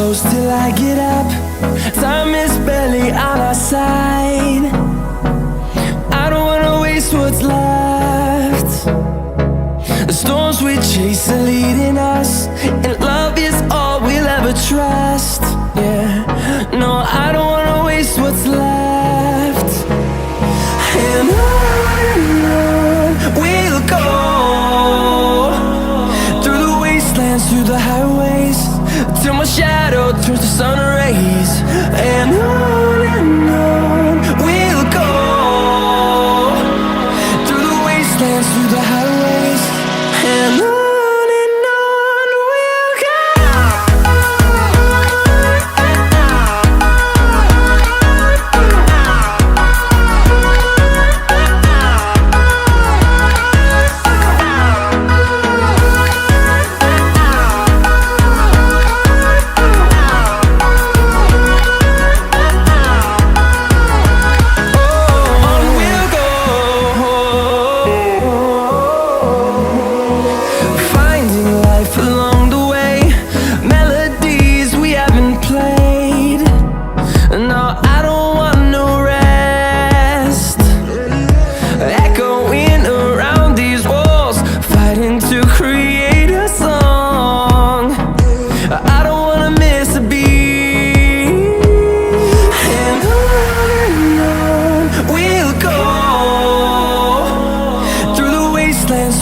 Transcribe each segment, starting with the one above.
close till I get up. Time is barely on our side. I don't wanna waste what's left. The storms we chase are leading us, and love is all we'll ever trust. Yeah, no, I don't wanna waste what's left. And on we'll go, through the wastelands, through the highways, till my shadow turns to sun rays. And on we'll go, through the wastelands, through the highways, and on.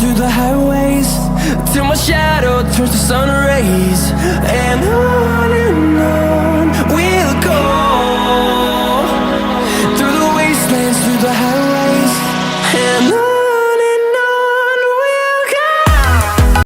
Through the highways, till my shadow turns to sun rays.